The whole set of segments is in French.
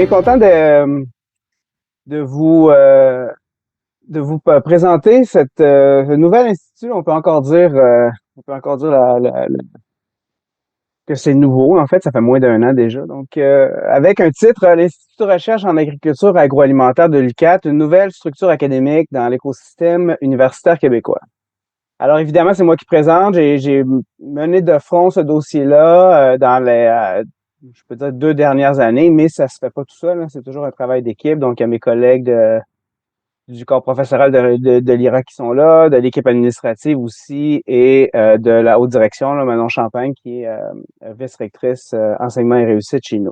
bien content de vous présenter ce nouvel institut. On peut encore dire que c'est nouveau. En fait, ça fait moins d'un an déjà. Donc, avec un titre, l'Institut de recherche en agriculture agroalimentaire de l'UQAT, une nouvelle structure académique dans l'écosystème universitaire québécois. Alors, évidemment, c'est moi qui présente. J'ai mené de front ce dossier-là dans je peux dire, 2 dernières années, mais ça se fait pas tout seul, hein. C'est toujours un travail d'équipe. Donc, il y a mes collègues du corps professoral de l'IRA qui sont là, de l'équipe administrative aussi, et de la haute direction, là, Manon Champagne, qui est vice-rectrice enseignement et réussite chez nous.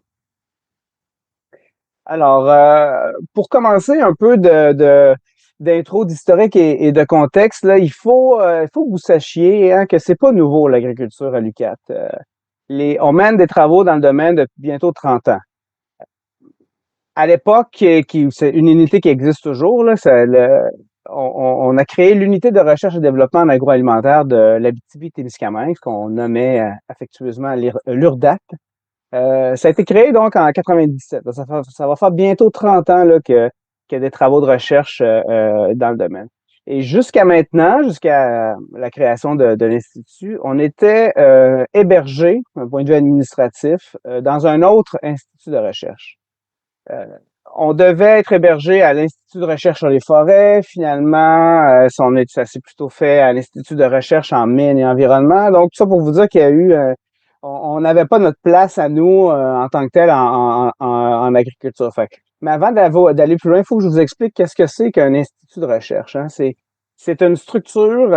Alors, pour commencer un peu d'intro, d'historique et de contexte, là, il faut que vous sachiez hein, que c'est pas nouveau l'agriculture à l'UQAT. On mène des travaux dans le domaine depuis bientôt 30 ans. À l'époque, c'est une unité qui existe toujours, là, on a créé l'unité de recherche et développement en agroalimentaire de l'Abitibi-Témiscamingue, ce qu'on nommait affectueusement l'URDAT. Ça a été créé donc en 97. Ça va faire bientôt 30 ans là, qu'il y a des travaux de recherche dans le domaine. Et jusqu'à maintenant, jusqu'à la création de l'Institut, on était hébergé, d'un point de vue administratif, dans un autre institut de recherche. Euh, on devait être hébergé à l'Institut de recherche sur les forêts. Finalement, ça s'est plutôt fait à l'Institut de recherche en mines et environnement. Donc, tout ça pour vous dire qu'il y a eu, on n'avait pas notre place à nous en tant que tel en agriculture. Mais avant d'aller plus loin, il faut que je vous explique qu'est-ce que c'est qu'un institut de recherche. Hein. C'est une structure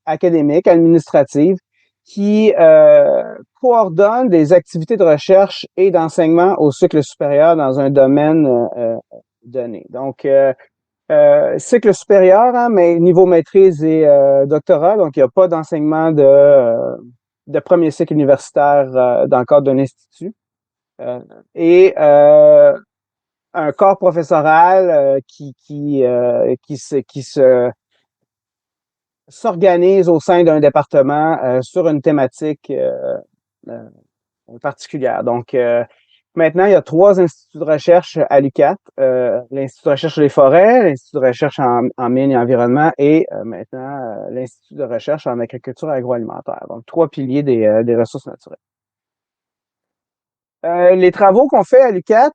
académique, administrative, qui coordonne des activités de recherche et d'enseignement au cycle supérieur dans un domaine donné. Donc, cycle supérieur, hein, mais niveau maîtrise et doctorat, donc il n'y a pas d'enseignement de premier cycle universitaire dans le cadre d'un institut. Euh, et un corps professoral qui s'organise au sein d'un département sur une thématique euh, particulière. Donc, maintenant, il y a 3 instituts de recherche à l'UQAT. L'Institut de recherche sur les forêts, l'Institut de recherche en mines et environnement et maintenant l'Institut de recherche en agriculture agroalimentaire. Donc, 3 piliers des ressources naturelles. Les travaux qu'on fait à l'UQAT,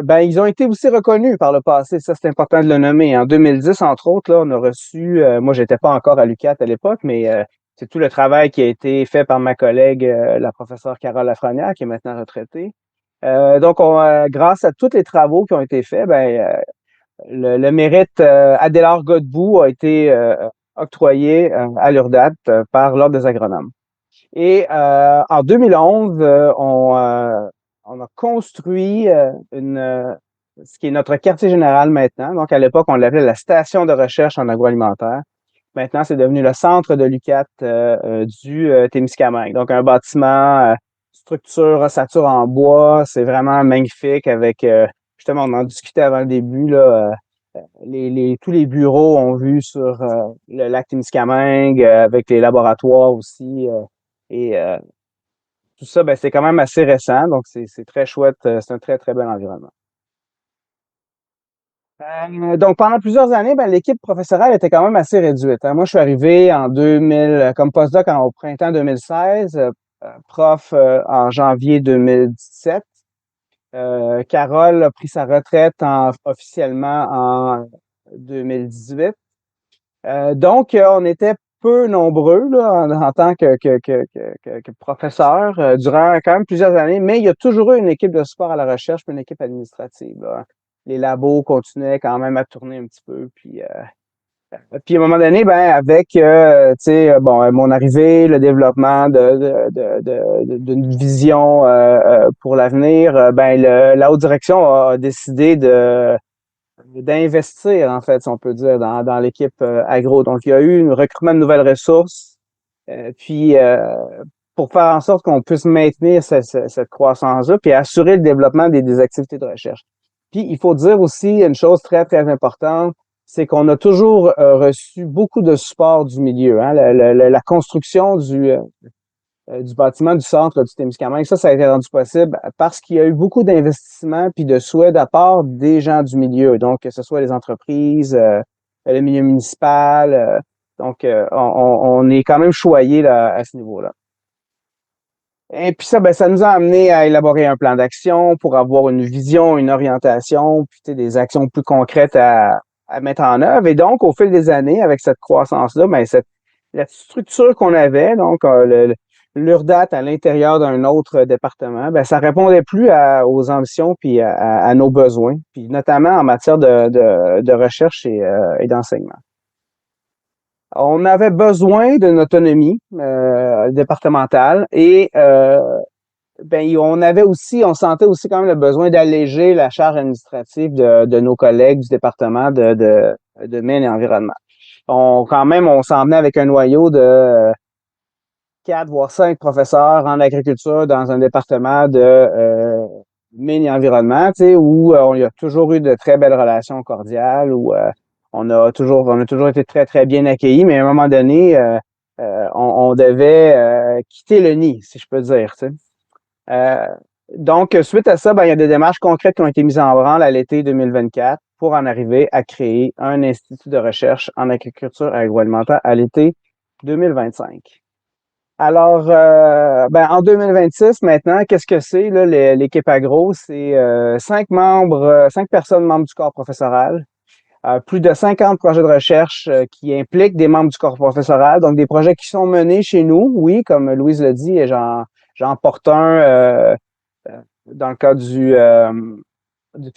ben, ils ont été aussi reconnus par le passé. Ça, c'est important de le nommer. En 2010, entre autres, là, on a reçu, moi, j'étais pas encore à l'UQAT à l'époque, mais c'est tout le travail qui a été fait par ma collègue, la professeure Carole Lafrenière, qui est maintenant retraitée. Donc, grâce à tous les travaux qui ont été faits, ben, le mérite Adélard Godbout a été octroyé à l'URDAT par l'Ordre des agronomes. Et en 2011, on a construit ce qui est notre quartier général maintenant. Donc, à l'époque, on l'appelait la station de recherche en agroalimentaire. Maintenant, c'est devenu le centre de l'UQAT du Témiscamingue. Donc, un bâtiment, structure, ossature en bois. C'est vraiment magnifique avec, justement, on en discutait avant le début, là, tous les bureaux ont vu sur le lac Témiscamingue, avec les laboratoires aussi. Et tout ça, ben, c'est quand même assez récent, donc c'est très chouette. C'est un très, très bel environnement. Donc, pendant plusieurs années, ben, l'équipe professorale était quand même assez réduite. Hein. Moi, je suis arrivé en 2000, comme postdoc au printemps 2016, prof en janvier 2017. Carole a pris sa retraite officiellement en 2018. Donc, on était peu nombreux là, en tant que professeurs durant quand même plusieurs années, mais il y a toujours eu une équipe de support à la recherche puis une équipe administrative. Là. Les labos continuaient quand même à tourner un petit peu. Puis à un moment donné, ben avec tu sais, bon, mon arrivée, le développement d'une vision pour l'avenir, ben la haute direction a décidé d'investir, en fait, si on peut dire, dans l'équipe agro. Donc, il y a eu un recrutement de nouvelles ressources, puis pour faire en sorte qu'on puisse maintenir cette croissance-là, puis assurer le développement des activités de recherche. Puis, il faut dire aussi une chose très, très importante, c'est qu'on a toujours reçu beaucoup de support du milieu. Hein, la construction du bâtiment du centre du Témiscamingue. Ça a été rendu possible parce qu'il y a eu beaucoup d'investissements puis de souhaits d'apport des gens du milieu. Donc, que ce soit les entreprises, le milieu municipal. Donc, on est quand même choyé là, à ce niveau-là. Et puis ça, ben, ça nous a amené à élaborer un plan d'action pour avoir une vision, une orientation, puis tu sais, des actions plus concrètes à mettre en œuvre. Et donc, au fil des années, avec cette croissance-là, ben, la structure qu'on avait, donc l'URDAT à l'intérieur d'un autre département, ben, ça répondait plus aux ambitions puis à nos besoins, puis notamment en matière de recherche et d'enseignement. On avait besoin d'une autonomie départementale et ben, on sentait aussi quand même le besoin d'alléger la charge administrative de nos collègues du département de mines et environnement. On s'en venait avec un noyau de 4 voire 5 professeurs en agriculture dans un département de mines et environnement, tu sais, où il y a toujours eu de très belles relations cordiales, où on a toujours été très, très bien accueillis, mais à un moment donné, on devait quitter le nid, si je peux dire, tu sais. Euh, donc, suite à ça, ben, il y a des démarches concrètes qui ont été mises en branle à l'été 2024 pour en arriver à créer un institut de recherche en agriculture agroalimentaire à l'été 2025. Alors, ben, en 2026, maintenant, qu'est-ce que c'est, là, l'équipe agro? C'est 5 personnes membres du corps professoral, plus de 50 projets de recherche qui impliquent des membres du corps professoral, donc des projets qui sont menés chez nous, oui, comme Louise l'a dit, et j'en porte un dans le cadre du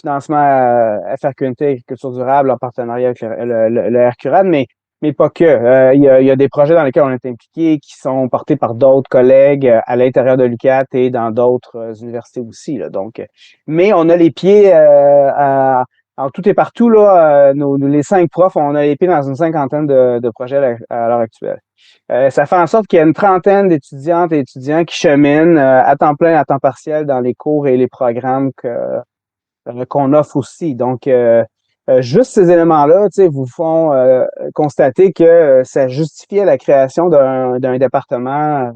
financement FRQNT, Agriculture durable, en partenariat avec le RQRAD, mais pas que. Il y a des projets dans lesquels on est impliqué qui sont portés par d'autres collègues à l'intérieur de l'UQAT et dans d'autres universités aussi. Là. Donc, mais on a les pieds en tout et partout, là, les 5 profs, on a les pieds dans une cinquantaine de projets à l'heure actuelle. Ça fait en sorte qu'il y a une trentaine d'étudiantes et étudiants qui cheminent à temps plein, à temps partiel dans les cours et les programmes qu'on offre aussi. Donc, juste ces éléments-là, tu sais, vous font constater que ça justifiait la création d'un département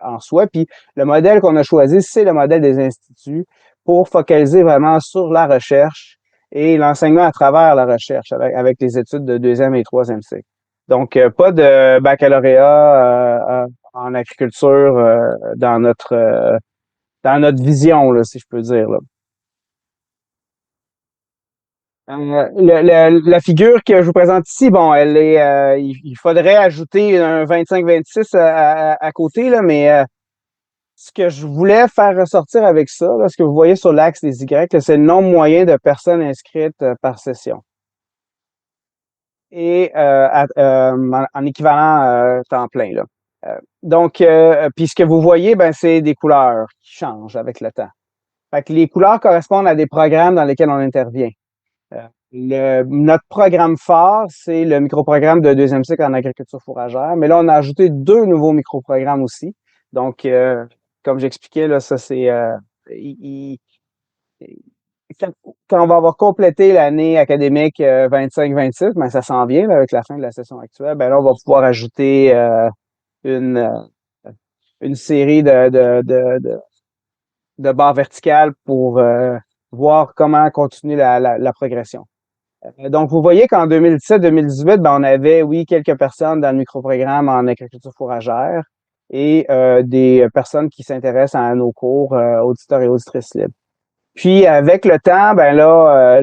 en soi. Puis le modèle qu'on a choisi, c'est le modèle des instituts pour focaliser vraiment sur la recherche et l'enseignement à travers la recherche avec les études de deuxième et troisième cycle. Donc, pas de baccalauréat en agriculture dans notre vision, là, si je peux dire. Là. La figure que je vous présente ici, bon, il faudrait ajouter un 25-26 à côté, là, mais ce que je voulais faire ressortir avec ça, là, ce que vous voyez sur l'axe des Y, là, c'est le nombre moyen de personnes inscrites par session. Et en équivalent temps plein, là. Donc, puis ce que vous voyez, ben, c'est des couleurs qui changent avec le temps. Fait que les couleurs correspondent à des programmes dans lesquels on intervient. Notre programme phare, c'est le microprogramme de deuxième cycle en agriculture fourragère. Mais là, on a ajouté 2 nouveaux microprogrammes aussi. Donc, comme j'expliquais, là, ça c'est quand, quand on va avoir complété l'année académique 25-26, ben ça s'en vient là, avec la fin de la session actuelle. Ben là, on va pouvoir ajouter une une série de barres verticales pour voir comment continuer la progression. Donc, vous voyez qu'en 2017-2018, ben, on avait, oui, quelques personnes dans le microprogramme en agriculture fourragère et des personnes qui s'intéressent à nos cours auditeurs et auditrices libres. Puis, avec le temps, ben là,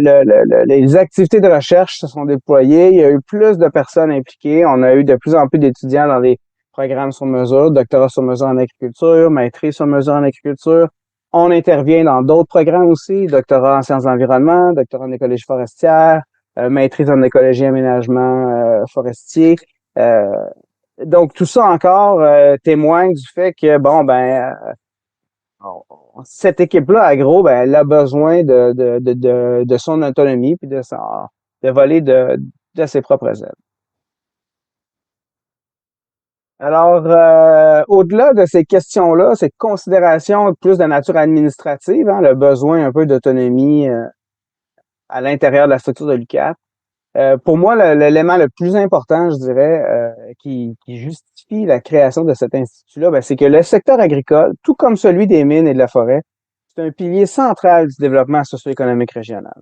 les activités de recherche se sont déployées. Il y a eu plus de personnes impliquées. On a eu de plus en plus d'étudiants dans des programmes sur mesure, doctorat sur mesure en agriculture, maîtrise sur mesure en agriculture. On intervient dans d'autres programmes aussi, doctorat en sciences de l'environnement, doctorat en écologie forestière, maîtrise en écologie et aménagement forestier. Euh, donc, tout ça encore témoigne du fait que, bon, ben, cette équipe-là, agro, ben, elle a besoin de son autonomie puis de voler de ses propres ailes. Alors, au-delà de ces questions-là, ces considérations plus de nature administrative, hein, le besoin un peu d'autonomie à l'intérieur de la structure de l'UQAT, Pour moi, l'élément le plus important, je dirais, qui justifie la création de cet institut-là, ben, c'est que le secteur agricole, tout comme celui des mines et de la forêt, c'est un pilier central du développement socio-économique régional.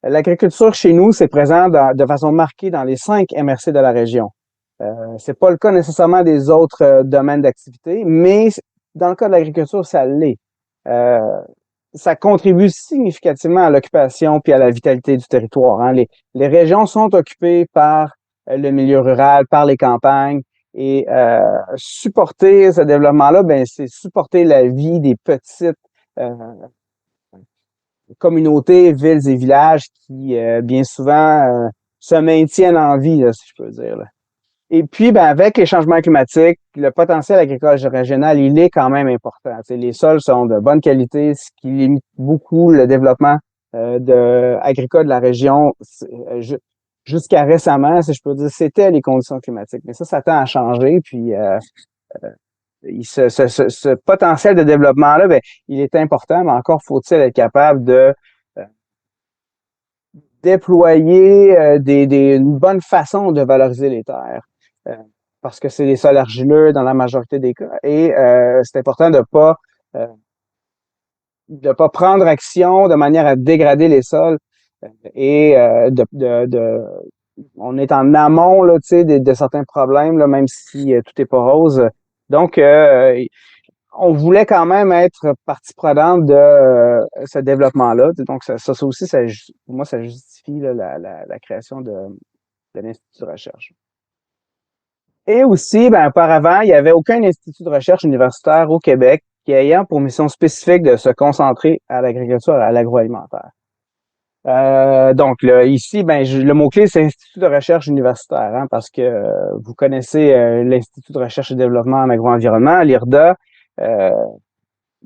L'agriculture chez nous, c'est présent de façon marquée dans les 5 MRC de la région. C'est pas le cas nécessairement des autres domaines d'activité, mais dans le cas de l'agriculture, ça l'est. Euh, Ça contribue significativement à l'occupation puis à la vitalité du territoire. Hein. Les régions sont occupées par le milieu rural, par les campagnes, et supporter ce développement-là, ben c'est supporter la vie des petites euh, communautés, villes et villages qui, bien souvent, se maintiennent en vie, là, si je peux dire. Là. Et puis, ben, avec les changements climatiques, le potentiel agricole régional, il est quand même important. T'sais, les sols sont de bonne qualité, ce qui limite beaucoup le développement agricole de la région. Jusqu'à récemment, si je peux dire, c'était les conditions climatiques. Mais ça tend à changer. Puis, ce potentiel de développement-là, ben, il est important, mais encore faut-il être capable de déployer une bonne façon de valoriser les terres. Euh, Parce que c'est des sols argileux dans la majorité des cas. Et c'est important euh, de pas prendre action de manière à dégrader les sols et on est en amont là, de certains problèmes, là, même si tout est pas rose. Donc, on voulait quand même être partie prenante de ce développement-là. Donc, ça aussi, pour moi, ça justifie là, la création de l'Institut de recherche. Et aussi, ben, auparavant, il n'y avait aucun institut de recherche universitaire au Québec qui ayant pour mission spécifique de se concentrer à l'agriculture et à l'agroalimentaire. Donc là, ici, ben, le mot-clé, c'est Institut de recherche universitaire, hein, parce que vous connaissez l'Institut de recherche et développement en agro-environnement, l'IRDA. Euh,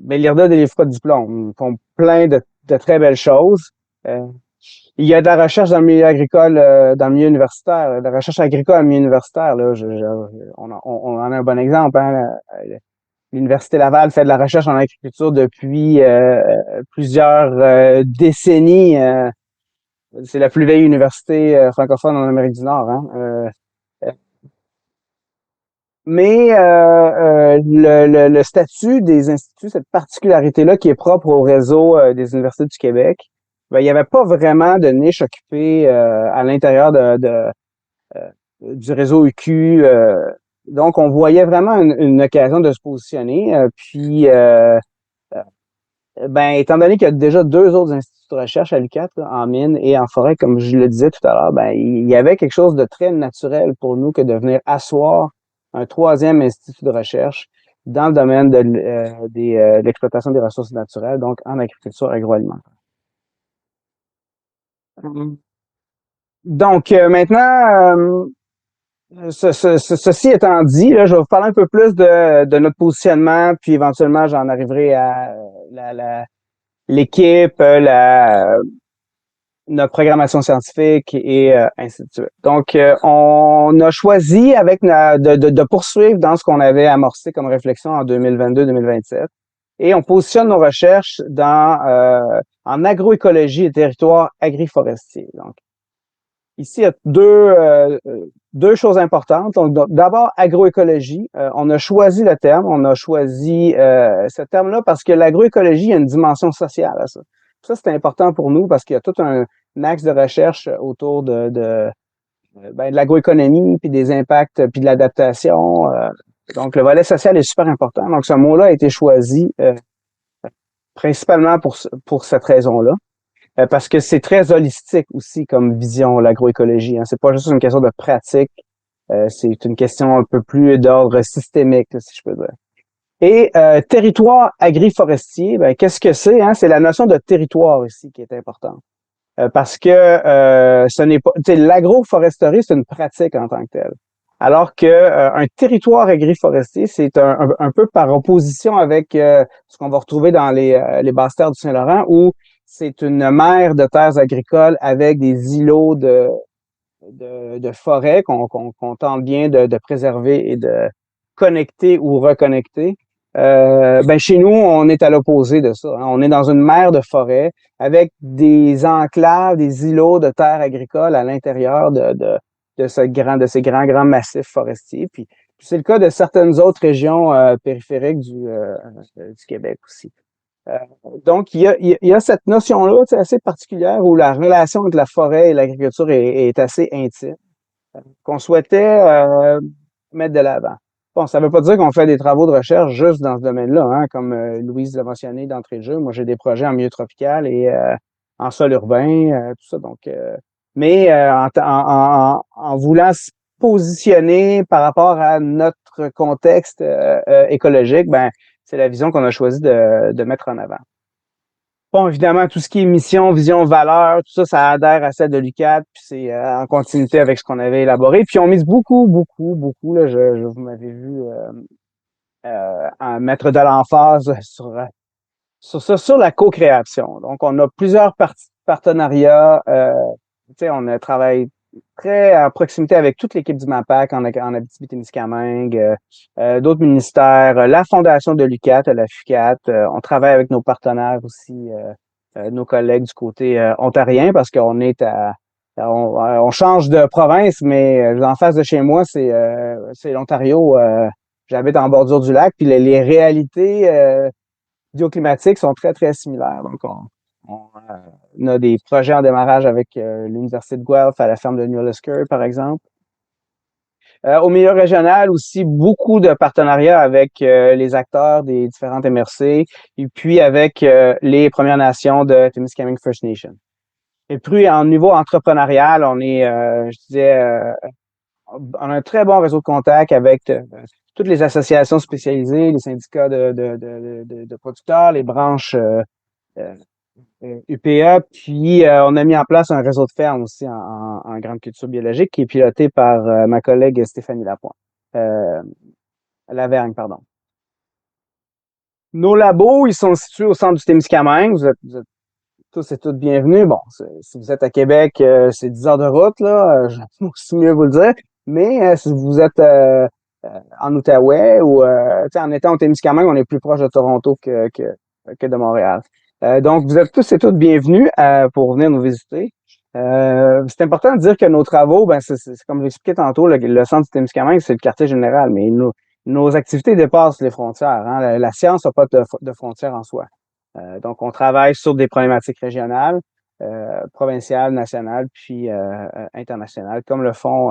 mais l'IRDA ne délivre pas de diplôme. Ils font plein de très belles choses. Euh, il y a de la recherche dans le milieu agricole, dans le milieu universitaire, de la recherche agricole dans le milieu universitaire. Là, on en a un bon exemple. Hein. L'Université Laval fait de la recherche en agriculture depuis plusieurs décennies. C'est la plus vieille université francophone en Amérique du Nord. Hein. Mais le statut des instituts, cette particularité-là qui est propre au réseau des universités du Québec, ben, il n'y avait pas vraiment de niche occupée à l'intérieur du réseau UQ. Donc, on voyait vraiment une occasion de se positionner. Ben, étant donné qu'il y a déjà 2 autres instituts de recherche à l'UQAT, là, en mine et en forêt, comme je le disais tout à l'heure, ben, il y avait quelque chose de très naturel pour nous que de venir asseoir un 3e institut de recherche dans le domaine de l'exploitation des ressources naturelles, donc en agriculture agroalimentaire. Donc, maintenant, ceci étant dit, là, je vais vous parler un peu plus de notre positionnement, puis éventuellement, j'en arriverai à l'équipe, notre programmation scientifique et ainsi de suite. Donc, on a choisi de poursuivre dans ce qu'on avait amorcé comme réflexion en 2022-2027 et on positionne nos recherches en agroécologie et territoire agri-forestier. Donc, ici, il y a deux choses importantes. Donc, d'abord, agroécologie. On a choisi le terme. On a choisi ce terme-là parce que l'agroécologie, il y a une dimension sociale à ça. Ça, c'est important pour nous parce qu'il y a tout un axe de recherche autour de l'agroéconomie, puis des impacts, puis de l'adaptation. Donc, le volet social est super important. Donc, ce mot-là a été choisi principalement pour cette raison-là. Parce que c'est très holistique aussi comme vision, l'agroécologie. Hein. C'est pas juste une question de pratique, c'est une question un peu plus d'ordre systémique, si je peux dire. Et territoire agri-forestier, ben, qu'est-ce que c'est? Hein? C'est la notion de territoire ici qui est importante. Parce que ce n'est pas. L'agroforesterie, c'est une pratique en tant que telle. Alors que un territoire agri-forestier, c'est un peu par opposition avec ce qu'on va retrouver dans les basses terres du Saint-Laurent, où c'est une mer de terres agricoles avec des îlots de forêts qu'on tente bien de préserver et de connecter ou reconnecter. Ben chez nous, on est à l'opposé de ça, hein. On est dans une mer de forêt avec des enclaves, des îlots de terres agricoles à l'intérieur de ces grands massifs forestiers. Puis c'est le cas de certaines autres régions périphériques du Québec aussi. Euh, donc, il y a cette notion-là, tu sais, assez particulière où la relation entre la forêt et l'agriculture est assez intime, qu'on souhaitait mettre de l'avant. Bon, ça ne veut pas dire qu'on fait des travaux de recherche juste dans ce domaine-là, hein, comme Louise l'a mentionné d'entrée de jeu. Moi, j'ai des projets en milieu tropical et en sol urbain, tout ça. Donc, mais en voulant se positionner par rapport à notre contexte écologique, ben, c'est la vision qu'on a choisi de mettre en avant. Bon, évidemment, tout ce qui est mission, vision, valeur, tout ça, ça adhère à celle de l'UQAD, puis c'est en continuité avec ce qu'on avait élaboré. Puis on mise beaucoup, là, vous m'avez vu en mettre de l'emphase sur ça, sur la co-création. Donc, on a plusieurs partenariats. Tu sais, on a travaillé très en proximité avec toute l'équipe du MAPAC en Abitibi-Témiscamingue, d'autres ministères, la fondation de l'UQAT, la FUQAT. On travaille avec nos partenaires aussi, nos collègues du côté ontarien, parce qu'on est on change de province, mais en face de chez moi, c'est l'Ontario. J'habite en bordure du lac, puis les réalités bioclimatiques sont très similaires. Donc, on a des projets en démarrage avec l'Université de Guelph à la ferme de New Lisker, par exemple. Au milieu régional aussi, beaucoup de partenariats avec les acteurs des différentes MRC et puis avec les Premières Nations de Témiscamingue First Nation. Et puis, en niveau entrepreneurial, on est, je disais, on a un très bon réseau de contacts avec toutes les associations spécialisées, les syndicats de producteurs, les branches euh, UPA, puis on a mis en place un réseau de fermes aussi en grande culture biologique qui est piloté par ma collègue Stéphanie Lapointe. Euh, Lavergne, pardon. Nos labos, ils sont situés au centre du Témiscamingue. Vous êtes tous et toutes bienvenus. Bon, si vous êtes à Québec, c'est 10 heures de route, là. Je vais aussi mieux vous le dire. Mais si vous êtes en Outaouais ou en étant au Témiscamingue, on est plus proche de Toronto que de Montréal. Donc, vous êtes tous et toutes bienvenus pour venir nous visiter. C'est important de dire que nos travaux, ben, c'est comme je l'expliquais tantôt, le centre du Témiscamingue, c'est le quartier général, mais nos activités dépassent les frontières, hein. La science n'a pas de frontières en soi. Donc, on travaille sur des problématiques régionales, provinciales, nationales, puis internationales, comme le font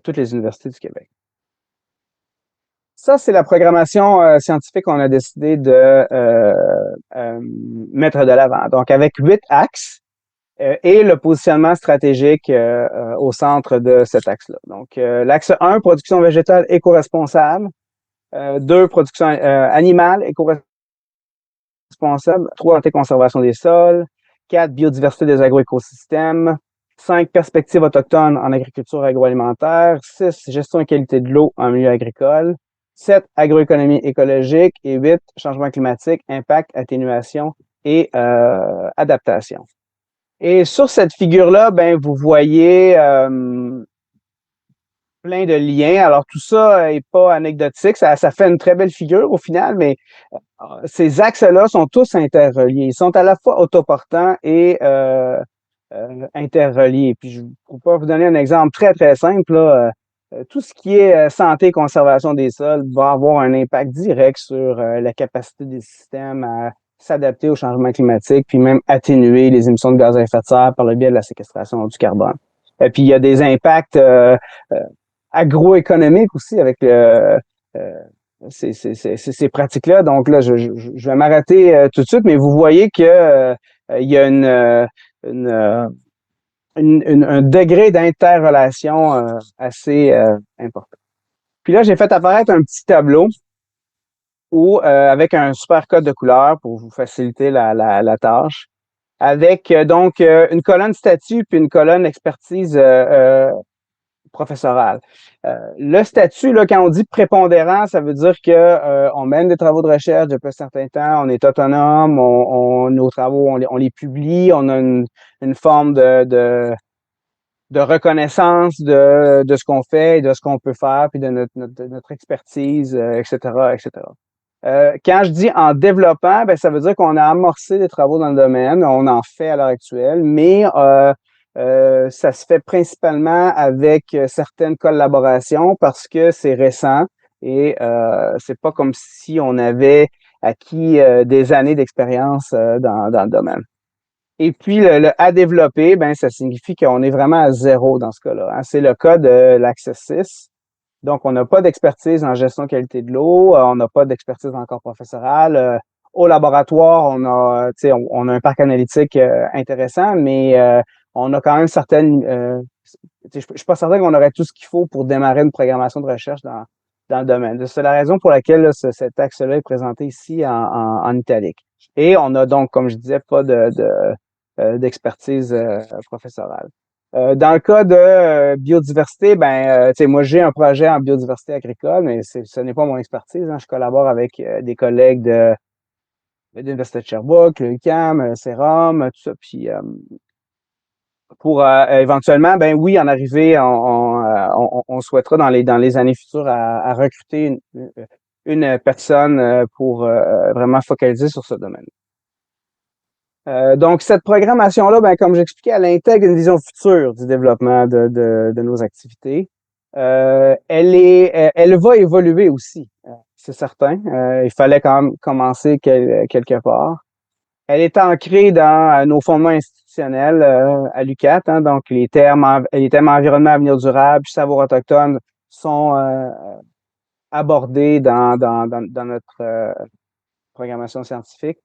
toutes les universités du Québec. Ça, c'est la programmation scientifique qu'on a décidé de mettre de l'avant. Donc, avec 8 axes et le positionnement stratégique au centre de cet axe-là. Donc, l'axe 1, production végétale éco-responsable. 2, production animale éco-responsable. 3, conservation des sols. 4, biodiversité des agroécosystèmes. 5, perspectives autochtones en agriculture agroalimentaire. 6, gestion et qualité de l'eau en milieu agricole. 7, agroéconomie écologique. Et 8, changement climatique, impact, atténuation et adaptation. Et sur cette figure-là, ben, vous voyez plein de liens. Alors, tout ça est pas anecdotique. Ça fait une très belle figure au final, mais ces axes-là sont tous interreliés. Ils sont à la fois autoportants et interreliés. Puis, je ne peux pas vous donner un exemple très simple, là. Tout ce qui est santé et conservation des sols va avoir un impact direct sur la capacité des systèmes à s'adapter au changement climatique, puis même atténuer les émissions de gaz à effet de serre par le biais de la séquestration du carbone. Et puis il y a des impacts agroéconomiques aussi avec ces pratiques-là. Donc là, je vais m'arrêter tout de suite, mais vous voyez que il y a un degré d'interrelation assez important. Puis là, j'ai fait apparaître un petit tableau où, avec un super code de couleur pour vous faciliter la tâche, avec donc une colonne statut puis une colonne expertise professorale. Le statut, là, quand on dit prépondérant, ça veut dire que on mène des travaux de recherche depuis un certain temps, on est autonome, nos travaux, on les publie, on a une forme de reconnaissance de ce qu'on fait et de ce qu'on peut faire, puis de notre expertise, etc., etc. Quand je dis en développant, ben, ça veut dire qu'on a amorcé des travaux dans le domaine, on en fait à l'heure actuelle, mais ça se fait principalement avec certaines collaborations parce que c'est récent et c'est pas comme si on avait acquis des années d'expérience dans le domaine. Et puis le à développer, ben ça signifie qu'on est vraiment à zéro dans ce cas-là, hein. C'est le cas de l'Access 6. Donc, on n'a pas d'expertise en gestion qualité de l'eau, on n'a pas d'expertise encore professorale. Au laboratoire, on a un parc analytique intéressant, mais on a quand même certaines. Je suis pas certain qu'on aurait tout ce qu'il faut pour démarrer une programmation de recherche dans le domaine. C'est la raison pour laquelle là, cet axe-là est présenté ici en italique. Et on a donc, comme je disais, pas d'expertise professorale. Dans le cas de biodiversité, ben, tu sais, moi j'ai un projet en biodiversité agricole, mais ce n'est pas mon expertise, hein. Je collabore avec des collègues de l'Université de Sherbrooke, le UQAM, Cérum, tout ça. Puis pour éventuellement, ben oui, en arriver, on souhaitera dans les années futures à recruter une personne pour vraiment focaliser sur ce domaine. Donc, cette programmation-là, ben, comme j'expliquais, elle intègre une vision future du développement de nos activités. Elle va évoluer aussi, c'est certain. Il fallait quand même commencer quelque part. Elle est ancrée dans nos fondements institutionnels à l'UQAT, hein, donc les thèmes environnement, avenir durable, puis savoir autochtone sont abordés dans notre programmation scientifique.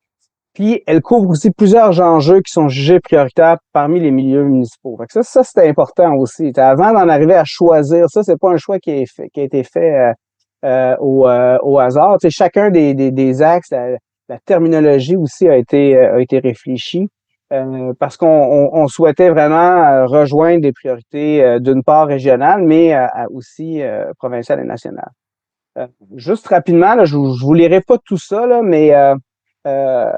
Puis, elle couvre aussi plusieurs enjeux qui sont jugés prioritaires parmi les milieux municipaux. Fait que ça c'était important aussi. Avant d'en arriver à choisir, ça, c'est pas un choix qui a été fait au hasard. Tu sais, chacun des axes, la terminologie aussi a été réfléchie parce qu'on souhaitait vraiment rejoindre des priorités d'une part régionales, mais aussi provinciales et nationales. Juste rapidement, là, je vous lirai pas tout ça, là, mais euh,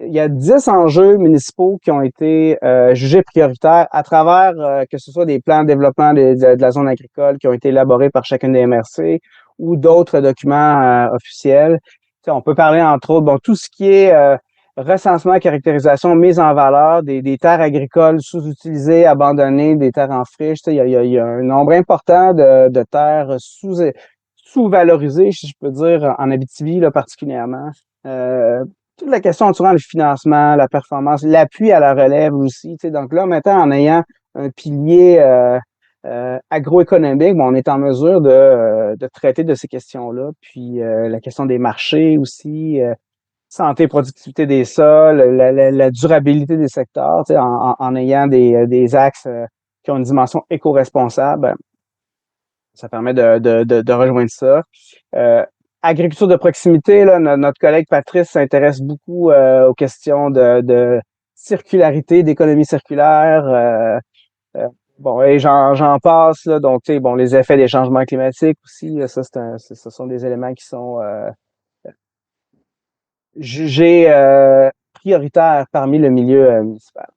il y a 10 enjeux municipaux qui ont été jugés prioritaires à travers que ce soit des plans de développement de la zone agricole qui ont été élaborés par chacune des MRC ou d'autres documents officiels. Tu sais, on peut parler entre autres, bon, tout ce qui est recensement, caractérisation, mise en valeur des terres agricoles sous-utilisées, abandonnées, des terres en friche. Tu sais, il y a un nombre important de terres sous-valorisées, si je peux dire, en Abitibi là, particulièrement. Toute la question entourant le financement, la performance, l'appui à la relève aussi. Tu sais, donc là, maintenant, en ayant un pilier agroéconomique, bon, on est en mesure de traiter de ces questions-là. Puis la question des marchés aussi, santé, productivité des sols, la durabilité des secteurs, tu sais, en ayant des axes qui ont une dimension éco-responsable, ben, ça permet de rejoindre ça. Agriculture de proximité, là, notre collègue Patrice s'intéresse beaucoup aux questions de circularité, d'économie circulaire. Bon, et j'en passe, là, donc, tu sais, bon, les effets des changements climatiques aussi, là, ça, ce sont des éléments qui sont jugés prioritaires parmi le milieu municipal.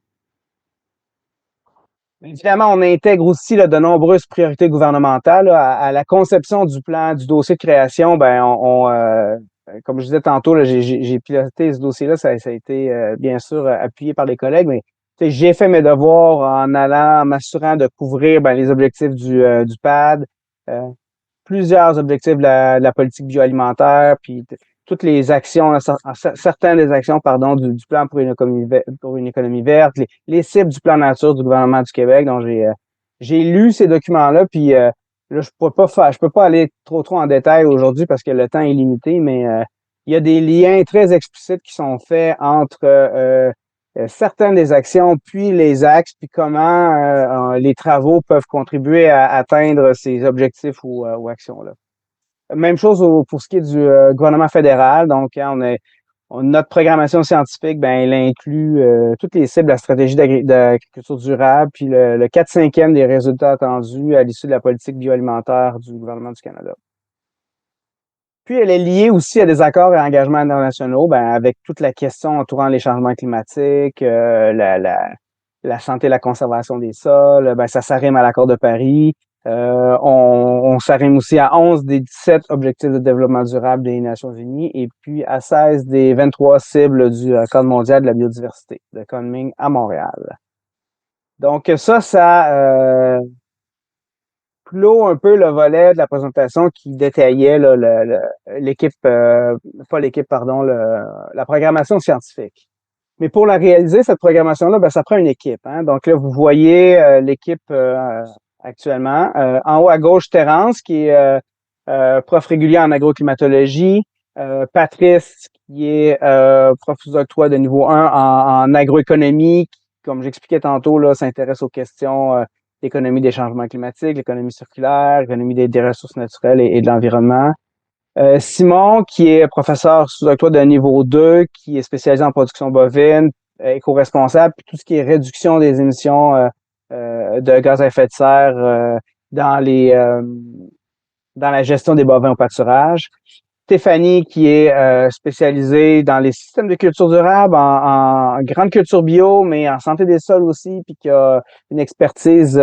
Évidemment, on intègre aussi là, de nombreuses priorités gouvernementales là, à la conception du plan, du dossier de création. Ben, comme je disais tantôt, là, j'ai piloté ce dossier-là. Ça a été bien sûr appuyé par les collègues, mais j'ai fait mes devoirs en allant, en m'assurant de couvrir ben, les objectifs du PAD, euh, plusieurs objectifs de la politique bioalimentaire, puis toutes les actions, certaines des actions, pardon, du plan pour une économie verte, les cibles du plan nature du gouvernement du Québec. Donc j'ai lu ces documents-là, puis là je peux pas aller trop en détail aujourd'hui parce que le temps est limité, mais il y a des liens très explicites qui sont faits entre certaines des actions, puis les axes, puis comment les travaux peuvent contribuer à atteindre ces objectifs ou actions-là. Même chose pour ce qui est du gouvernement fédéral. Donc, hein, notre programmation scientifique, ben, elle inclut toutes les cibles de la stratégie d'agriculture durable, puis le 4/5e des résultats attendus à l'issue de la politique bioalimentaire du gouvernement du Canada. Puis, elle est liée aussi à des accords et engagements internationaux, ben, avec toute la question entourant les changements climatiques, la santé et la conservation des sols, ben, ça s'arrime à l'accord de Paris. On s'arrime aussi à 11 des 17 objectifs de développement durable des Nations Unies et puis à 16 des 23 cibles du Cadre mondial de la biodiversité de Kunming à Montréal. Donc ça clôt un peu le volet de la présentation qui détaillait là, l'équipe, pas l'équipe, pardon, la programmation scientifique. Mais pour la réaliser, cette programmation-là, ben, ça prend une équipe. Hein? Donc là, vous voyez l'équipe actuellement. En haut à gauche, Terence, qui est prof régulier en agroclimatologie. Patrice, qui est prof sous-octrooi de niveau 1 en agroéconomie, qui, comme j'expliquais tantôt, là, s'intéresse aux questions l'économie des changements climatiques, l'économie circulaire, l'économie des ressources naturelles et de l'environnement. Simon, qui est professeur sous-doctorat de niveau 2, qui est spécialisé en production bovine, éco-responsable, puis tout ce qui est réduction des émissions de gaz à effet de serre dans dans la gestion des bovins au pâturage. Stéphanie, qui est spécialisée dans les systèmes de culture durable, en grande culture bio, mais en santé des sols aussi, puis qui a une expertise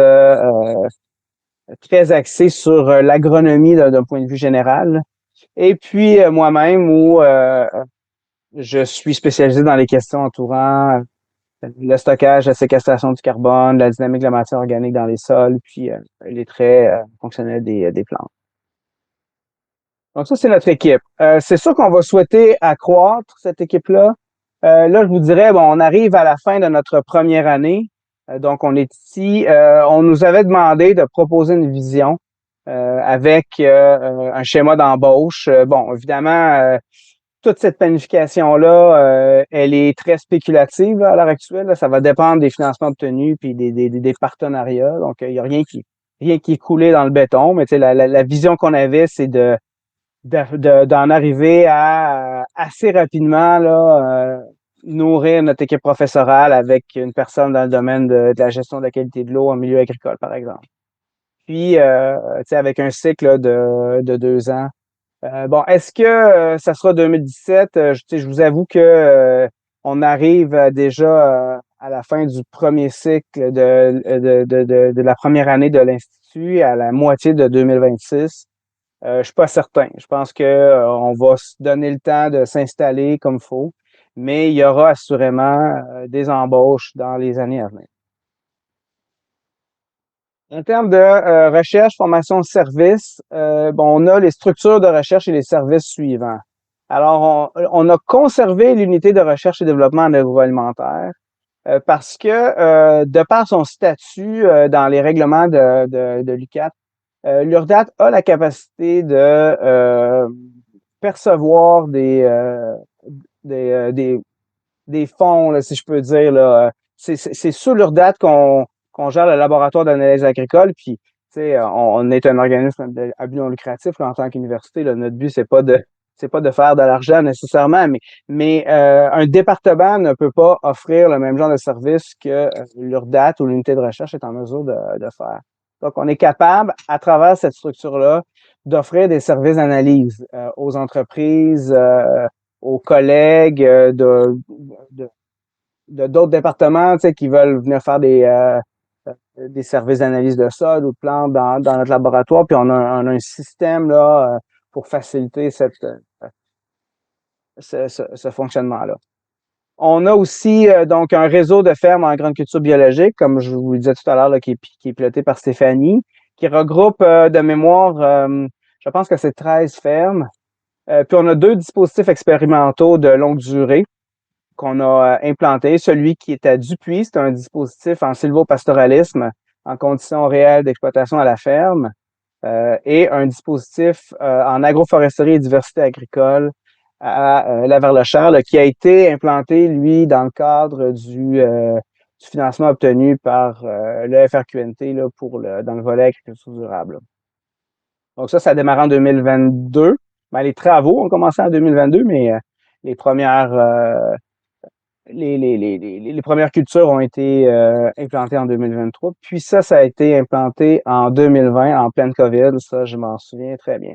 très axée sur l'agronomie d'un point de vue général. Et puis moi-même, où je suis spécialisé dans les questions entourant le stockage, la séquestration du carbone, la dynamique de la matière organique dans les sols, puis les traits fonctionnels des plantes. Donc ça, c'est notre équipe. C'est sûr qu'on va souhaiter accroître cette équipe-là. Là, je vous dirais, bon, on arrive à la fin de notre première année. Donc, on est ici. On nous avait demandé de proposer une vision avec un schéma d'embauche. Bon, évidemment, toute cette planification-là, elle est très spéculative là, à l'heure actuelle. Là. Ça va dépendre des financements obtenus puis des partenariats. Donc, il n'y a rien qui est coulé dans le béton. Mais tu sais, la vision qu'on avait, c'est d'en arriver à assez rapidement là, nourrir notre équipe professorale avec une personne dans le domaine de la gestion de la qualité de l'eau en milieu agricole, par exemple. Puis, avec un cycle là, de 2 ans. Bon, est-ce que ça sera 2017? Je vous avoue que on arrive déjà à la fin du premier cycle de la première année de l'Institut, à la moitié de 2026. Je suis pas certain. Je pense que on va se donner le temps de s'installer comme il faut, mais il y aura assurément des embauches dans les années à venir. En termes de recherche, formation, service, bon, on a les structures de recherche et les services suivants. Alors, on a conservé l'unité de recherche et développement en agroalimentaire parce que, de par son statut dans les règlements de l'UQAT, l'URDAT a la capacité de percevoir des, des fonds, là, si je peux dire. Là. C'est sous l'URDAT qu'on gère le laboratoire d'analyse agricole. Puis, tu sais, on est un organisme à but non lucratif là, en tant qu'université. Là. Notre but, c'est pas de faire de l'argent nécessairement, mais un département ne peut pas offrir le même genre de service que l'URDAT ou l'unité de recherche est en mesure de faire. Donc, on est capable, à travers cette structure-là, d'offrir des services d'analyse aux entreprises, aux collègues de, d'autres départements qui veulent venir faire des services d'analyse de sol ou de plantes dans notre laboratoire. Puis on a un système là pour faciliter ce fonctionnement-là. On a aussi donc un réseau de fermes en grande culture biologique, comme je vous le disais tout à l'heure, là, qui est piloté par Stéphanie, qui regroupe de mémoire, je pense que c'est 13 fermes. Puis on a 2 dispositifs expérimentaux de longue durée qu'on a implantés. Celui qui est à Dupuis, c'est un dispositif en sylvopastoralisme en conditions réelles d'exploitation à la ferme, et un dispositif en agroforesterie et diversité agricole à Laverlechère, qui a été implanté, lui, dans le cadre du financement obtenu par le FRQNT là, dans le volet agriculture durable. Donc ça a démarré en 2022. Ben, les travaux ont commencé en 2022, mais les premières les premières cultures ont été implantées en 2023. Puis ça a été implanté en 2020, en pleine COVID. Ça, je m'en souviens très bien.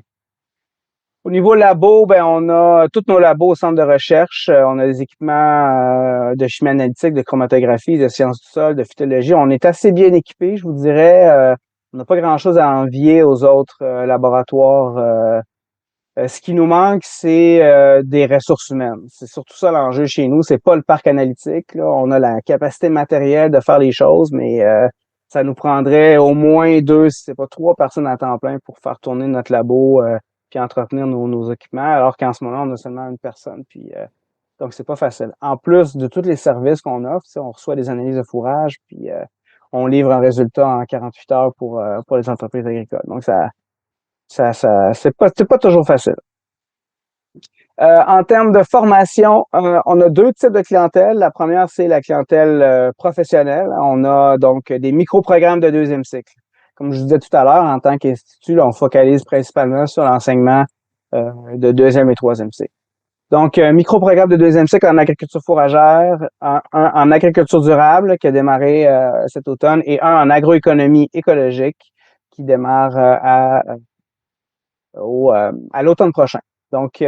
Au niveau labo, ben on a tous nos labos au centre de recherche. On a des équipements de chimie analytique, de chromatographie, de sciences du sol, de phytologie. On est assez bien équipés, je vous dirais. On n'a pas grand-chose à envier aux autres laboratoires. Ce qui nous manque, c'est des ressources humaines. C'est surtout ça l'enjeu chez nous. C'est pas le parc analytique, là. On a la capacité matérielle de faire les choses, mais ça nous prendrait au moins deux, si c'est pas trois personnes à temps plein pour faire tourner notre labo puis entretenir nos équipements, alors qu'en ce moment, on a seulement une personne. Puis donc, c'est pas facile. En plus de tous les services qu'on offre, on reçoit des analyses de fourrage, puis on livre un résultat en 48 heures pour les entreprises agricoles. Donc, c'est pas toujours facile. En termes de formation, on a deux types de clientèle. La première, c'est la clientèle professionnelle. On a donc des micro-programmes de deuxième cycle. Comme je vous disais tout à l'heure, en tant qu'institut, on focalise principalement sur l'enseignement de deuxième et troisième cycle. Donc, un micro-programme de deuxième cycle en agriculture fourragère, un en agriculture durable qui a démarré cet automne et un en agroéconomie écologique qui démarre à l'automne prochain. Donc,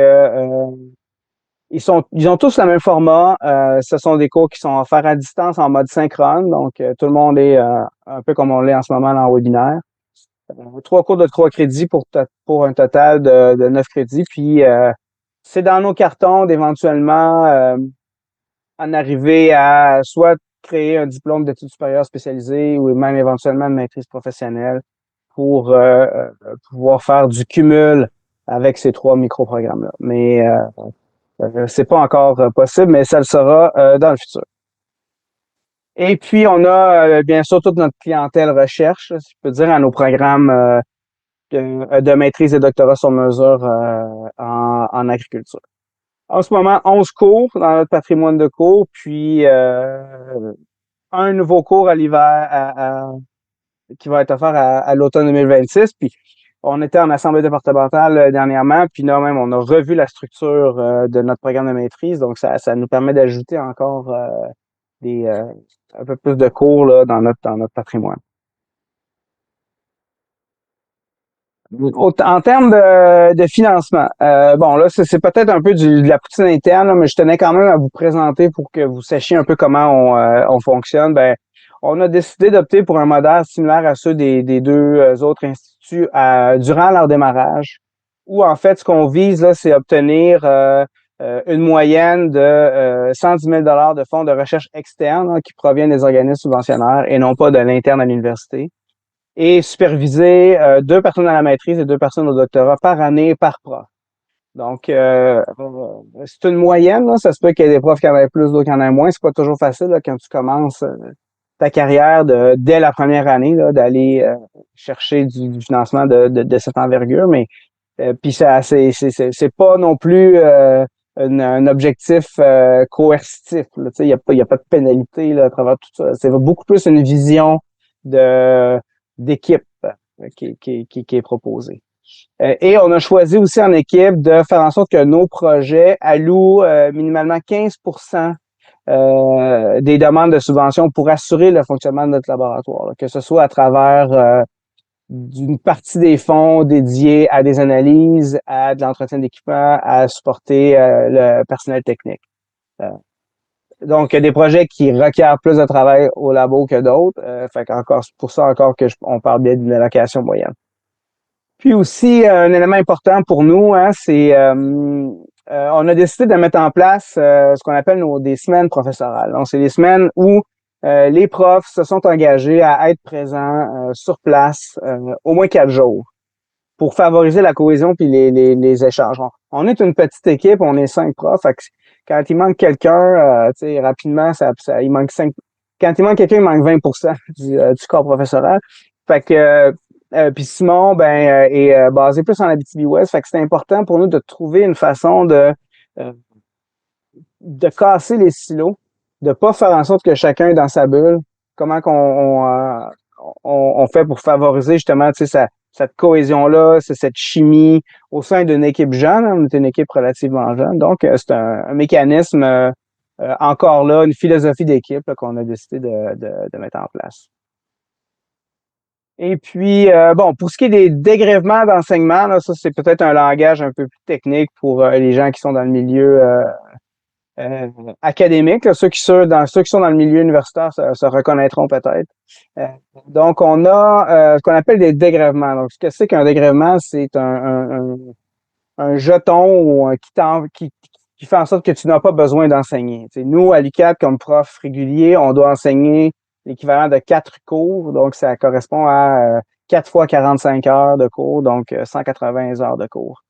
ils ont tous le même format. Ce sont des cours qui sont offerts à distance en mode synchrone. Donc, tout le monde est un peu comme on l'est en ce moment dans le webinaire. 3 cours de 3 crédits pour un total de 9 crédits. Puis, c'est dans nos cartons d'éventuellement en arriver à soit créer un diplôme d'études supérieures spécialisées ou même éventuellement une maîtrise professionnelle pour pouvoir faire du cumul avec ces 3 micro-programmes-là. Mais c'est pas encore possible, mais ça le sera dans le futur. Et puis, on a bien sûr toute notre clientèle recherche, si je peux dire, à nos programmes de maîtrise et doctorat sur mesure en agriculture. En ce moment, 11 cours dans notre patrimoine de cours, puis un nouveau cours à l'hiver qui va être offert à l'automne 2026. Puis on était en assemblée départementale dernièrement, puis là même, on a revu la structure de notre programme de maîtrise. Donc, ça nous permet d'ajouter encore des un peu plus de cours là, dans notre patrimoine. En termes de financement, bon là, c'est peut-être un peu de la poutine interne, là, mais je tenais quand même à vous présenter pour que vous sachiez un peu comment on fonctionne. Ben, on a décidé d'opter pour un modèle similaire à ceux des deux autres instituts durant leur démarrage, où en fait, ce qu'on vise là, c'est obtenir une moyenne de 110 000 de fonds de recherche externes qui proviennent des organismes subventionnaires et non pas de l'interne à l'université et superviser 2 personnes à la maîtrise et 2 personnes au doctorat par année par prof. Donc, c'est une moyenne. Là. Ça se peut qu'il y ait des profs qui en aient plus, d'autres qui en aient moins. C'est pas toujours facile là, quand tu commences ta carrière dès la première année d'aller chercher du financement de cette envergure. Mais puis ça, c'est pas non plus un objectif coercitif. Il y a pas de pénalité là, à travers tout ça. C'est beaucoup plus une vision d'équipe qui est proposée. Et on a choisi aussi en équipe de faire en sorte que nos projets allouent minimalement 15% des demandes de subvention pour assurer le fonctionnement de notre laboratoire, là, que ce soit à travers d'une partie des fonds dédiés à des analyses, à de l'entretien d'équipement, à supporter le personnel technique. Donc, il y a des projets qui requièrent plus de travail au labo que d'autres. Fait qu'encore, c'est pour ça encore que on parle bien d'une allocation moyenne. Puis aussi, un élément important pour nous, hein, c'est on a décidé de mettre en place ce qu'on appelle des semaines professorales. Donc, c'est des semaines où les profs se sont engagés à être présents sur place au moins 4 jours pour favoriser la cohésion puis les échanges. On est une petite équipe, on est 5 profs. Fait que quand il manque quelqu'un, tu sais, rapidement, il manque 5. Quand il manque quelqu'un, il manque 20% du corps professoral. Fait que puis Simon, est basé plus en Abitibi-Ouest. Fait que c'est important pour nous de trouver une façon de casser les silos, de pas faire en sorte que chacun est dans sa bulle. Comment on fait pour favoriser justement, tu sais, cette cohésion-là, c'est cette chimie au sein d'une équipe jeune. On est une équipe relativement jeune. Donc, c'est un mécanisme encore là, une philosophie d'équipe là, qu'on a décidé de mettre en place. Et puis, bon, pour ce qui est des dégrèvements d'enseignement, là, ça, c'est peut-être un langage un peu plus technique pour les gens qui sont dans le milieu euh, académiques. Là, ceux qui sont dans le milieu universitaire se reconnaîtront peut-être. Euh, donc, on a ce qu'on appelle des dégrèvements. Donc, ce que c'est qu'un dégrèvement, c'est un jeton ou qui fait en sorte que tu n'as pas besoin d'enseigner. Tu sais, nous, à l'UQAT, comme prof régulier, on doit enseigner l'équivalent de 4 cours. Donc, ça correspond à 4 fois 45 heures de cours, donc 180 heures de cours.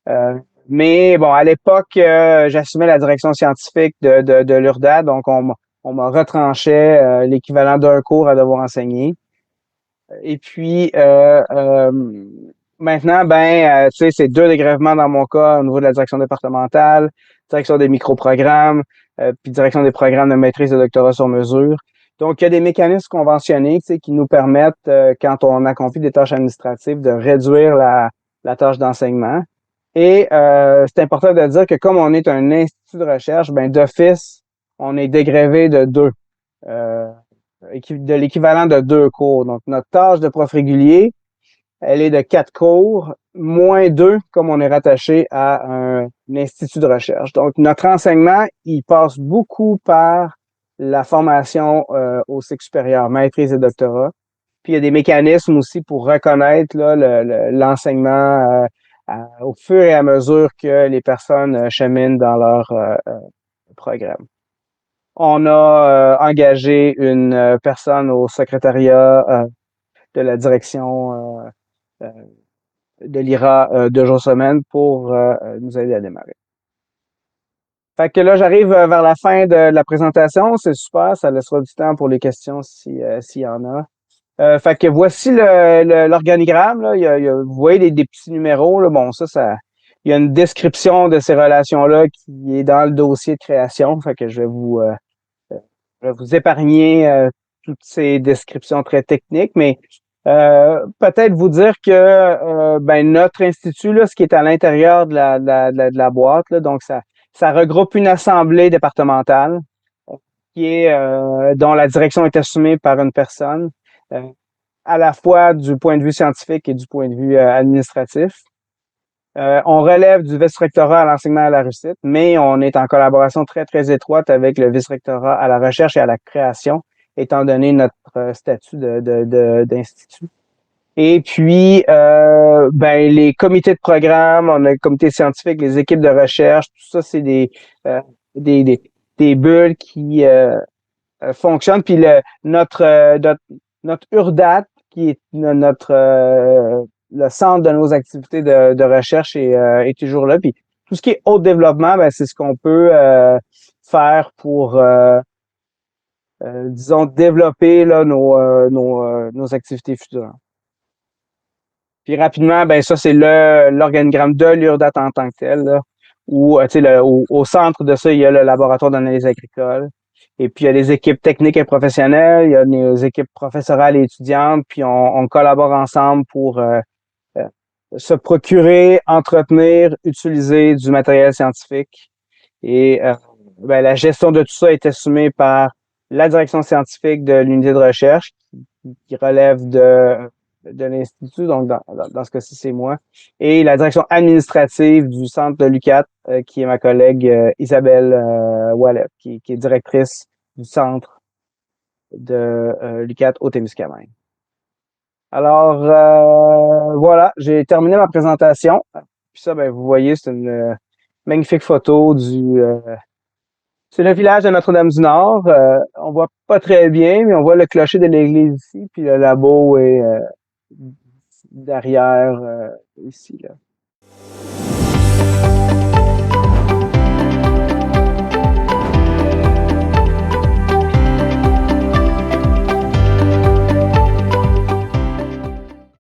Euh, mais bon, à l'époque, j'assumais la direction scientifique de l'URDA, donc on m'a retranché l'équivalent d'un cours à devoir enseigner. Et puis maintenant, tu sais, c'est 2 dégrèvements dans mon cas au niveau de la direction départementale, direction des microprogrammes, puis direction des programmes de maîtrise de doctorat sur mesure. Donc, il y a des mécanismes conventionnés, tu sais, qui nous permettent, quand on accomplit des tâches administratives, de réduire la tâche d'enseignement. Et c'est important de dire que comme on est un institut de recherche, ben d'office, on est dégrévé de 2. Euh, de l'équivalent de 2 cours. Donc, notre tâche de prof régulier, elle est de 4 cours, moins 2, comme on est rattaché à un institut de recherche. Donc, notre enseignement, il passe beaucoup par la formation au cycle supérieur, maîtrise et doctorat. Puis, il y a des mécanismes aussi pour reconnaître là, l'enseignement au fur et à mesure que les personnes cheminent dans leur programme. On a engagé une personne au secrétariat de la direction euh, de l'IRA 2 jours semaine pour nous aider à démarrer. Fait que là, j'arrive vers la fin de la présentation. C'est super, ça laissera du temps pour les questions s'il y en a. Fait que voici l'organigramme. Là. Vous voyez des petits numéros. Là. Bon, il y a une description de ces relations-là qui est dans le dossier de création. Fait que je vais vous épargner toutes ces descriptions très techniques, mais peut-être vous dire que notre institut, là, ce qui est à l'intérieur de la boîte, là, donc ça regroupe une assemblée départementale qui est dont la direction est assumée par une personne, euh, à la fois du point de vue scientifique et du point de vue administratif. On relève du vice-rectorat à l'enseignement et à la réussite, mais on est en collaboration très, très étroite avec le vice-rectorat à la recherche et à la création, étant donné notre statut d'institut. Et puis, les comités de programme, on a le comité scientifique, les équipes de recherche, tout ça, c'est des, des, des bulles qui fonctionnent. Puis notre URDAT, qui est le centre de nos activités de recherche est toujours là. Puis tout ce qui est haut développement, ben, c'est ce qu'on peut faire pour, disons, développer là, nos activités futures. Puis rapidement, ben ça, c'est l'organigramme de l'URDAT en tant que tel, là, où, tu sais, au centre de ça, il y a le laboratoire d'analyse agricole. Et puis, il y a les équipes techniques et professionnelles, il y a les équipes professorales et étudiantes, puis on collabore ensemble pour euh, se procurer, entretenir, utiliser du matériel scientifique. Et la gestion de tout ça est assumée par la direction scientifique de l'unité de recherche qui relève de l'Institut, donc dans ce cas-ci, c'est moi, et la direction administrative du centre de l'UQAT, qui est ma collègue Isabelle Wallet, qui est directrice du centre de l'UQAT au Témiscamingue. Alors, voilà, j'ai terminé ma présentation. Puis ça, ben, vous voyez, c'est une magnifique photo c'est le village de Notre-Dame-du-Nord. On voit pas très bien, mais on voit le clocher de l'église ici, puis le labo est derrière ici, là.